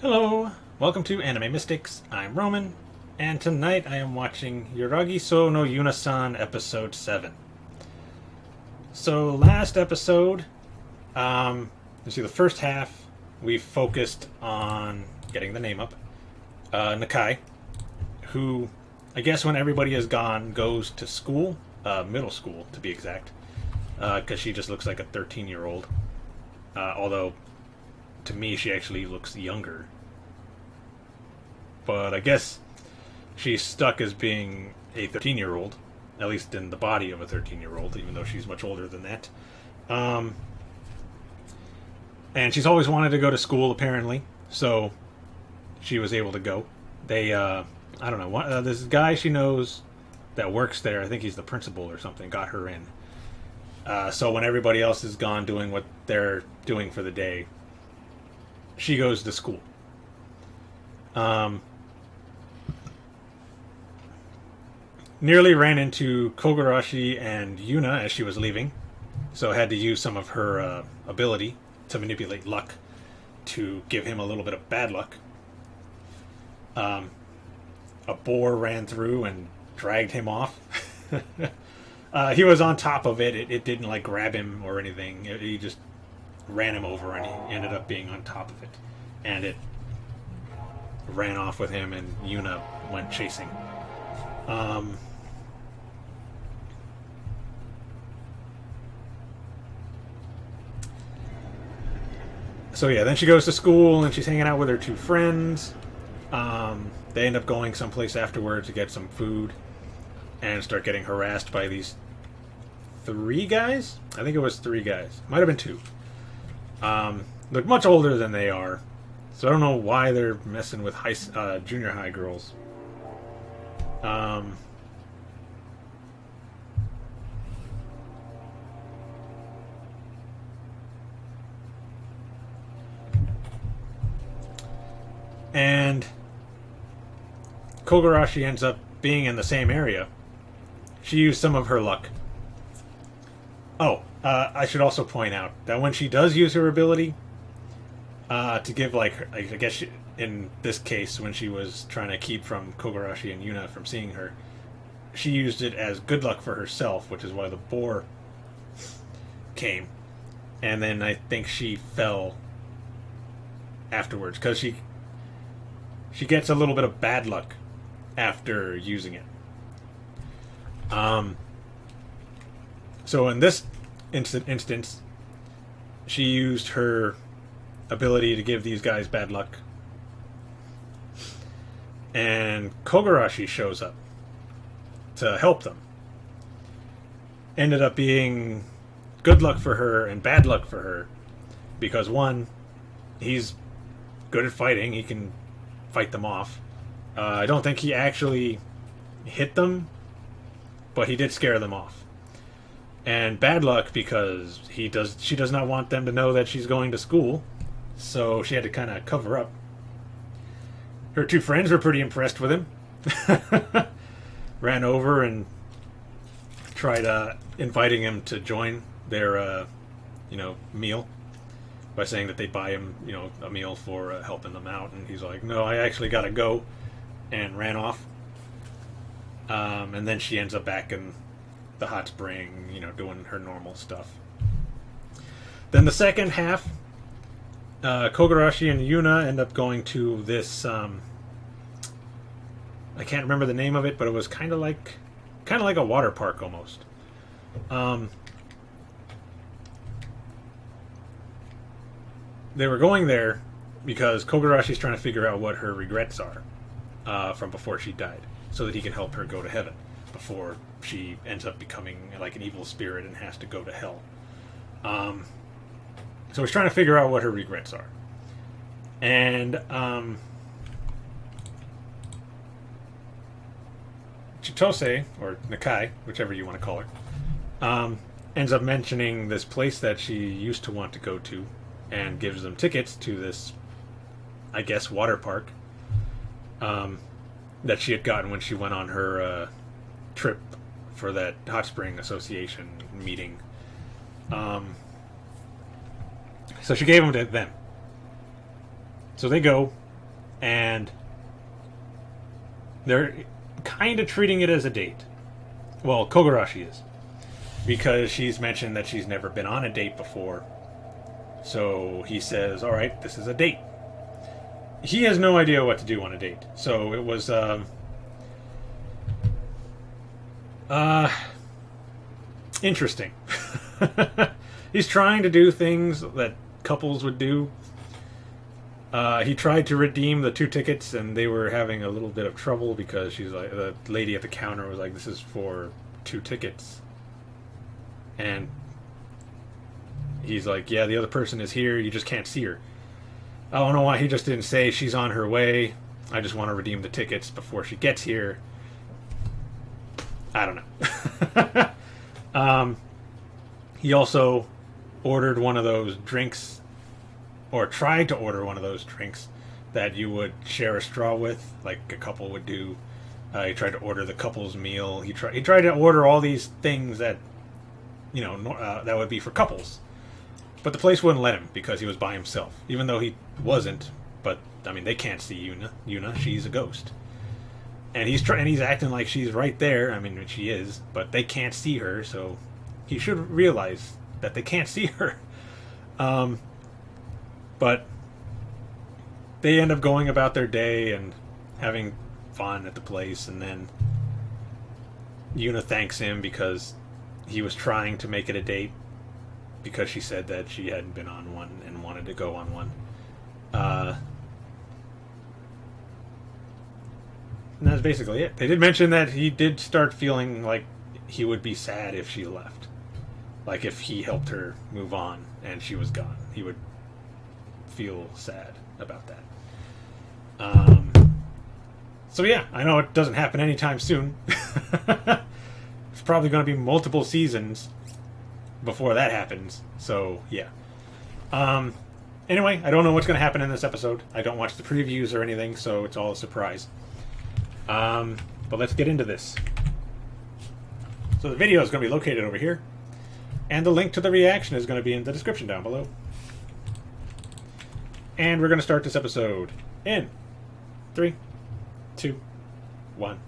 Hello, welcome to Anime Mystics. I'm Roman, and tonight I am watching Yuragi-Sou no Yuuna-San episode 7. So last episode, you see the first half, we focused on getting the name up. Nakai, who, I guess when everybody is gone, goes to school, middle school to be exact, because she just looks like a 13-year-old. Although, to me, she actually looks younger. But I guess she's stuck as being a 13-year-old, at least in the body of a 13-year-old, even though she's much older than that. And she's always wanted to go to school, apparently, so she was able to go. I don't know, this guy she knows that works there, I think he's the principal or something, got her in. So when everybody else is gone doing what they're doing for the day, she goes to school. Nearly ran into Kogarashi and Yuuna as she was leaving, so had to use some of her ability to manipulate luck to give him a little bit of bad luck. A boar ran through and dragged him off. He was on top of it. It didn't like grab him or anything. He just ran him over, and he ended up being on top of it. And it ran off with him, and Yuuna went chasing. So yeah, then she goes to school, and she's hanging out with her two friends. They end up going someplace afterwards to get some food, and start getting harassed by these three guys? I think it was three guys. Might have been two. Look much older than they are. So I don't know why they're messing with junior high girls. And Kogarashi ends up being in the same area. She used some of her luck. Oh, I should also point out that when she does use her ability, to give, like, I guess in this case, when she was trying to keep from Kogarashi and Yuuna from seeing her, she used it as good luck for herself, which is why the boar came. And then I think she fell afterwards, because she gets a little bit of bad luck after using it. So in this instance, she used her ability to give these guys bad luck. And Kogarashi shows up to help them. Ended up being good luck for her and bad luck for her. Because one, he's good at fighting. He can fight them off. I don't think he actually hit them, but he did scare them off. And bad luck because she does not want them to know that she's going to school, so she had to kind of cover up. Her two friends were pretty impressed with him. Ran over and tried inviting him to join their meal by saying that they'd buy him a meal for helping them out, and he's like, no, I actually gotta go, and ran off. And then she ends up back in the hot spring, doing her normal stuff. Then the second half, Kogarashi and Yuuna end up going to this, I can't remember the name of it, but it was kind of like a water park almost. They were going there because Kogarashi's trying to figure out what her regrets are from before she died, so that he can help her go to heaven before she ends up becoming like an evil spirit and has to go to hell. So he's trying to figure out what her regrets are. And Chitose, or Nakai, whichever you want to call her, ends up mentioning this place that she used to want to go to, and gives them tickets to this, I guess, water park that she had gotten when she went on her trip for that Hot Spring Association meeting. So she gave them to them. So they go, And they're kind of treating it as a date. Well, Kogarashi is. Because she's mentioned that she's never been on a date before. So he says, alright, this is a date. He has no idea what to do on a date. So it was, interesting. He's trying to do things that couples would do. He tried to redeem the 2 tickets, and they were having a little bit of trouble because she's like, the lady at the counter was like, "This is for 2 tickets," and he's like, "Yeah, the other person is here. You just can't see her." I don't know why he just didn't say she's on her way. I just want to redeem the tickets before she gets here. I don't know. He also ordered one of those drinks, or tried to order one of those drinks that you would share a straw with, like a couple would do. He tried to order the couple's meal. He tried to order all these things that, that would be for couples. But the place wouldn't let him because he was by himself, even though he wasn't. But I mean, they can't see Yuuna. She's a ghost, and he's acting like she's right there. I mean, she is, but they can't see her, so he should realize that they can't see her. But they end up going about their day and having fun at the place, and then Yuuna thanks him because he was trying to make it a date, because she said that she hadn't been on one and wanted to go on one. And that's basically it. They did mention that he did start feeling like he would be sad if she left. Like if he helped her move on and she was gone, he would feel sad about that. So yeah, I know it doesn't happen anytime soon. It's probably going to be multiple seasons before that happens. So yeah. Anyway, I don't know what's going to happen in this episode. I don't watch the previews or anything, so it's all a surprise. But let's get into this. So the video is going to be located over here, and the link to the reaction is going to be in the description down below. And we're going to start this episode in 3, 2, 1.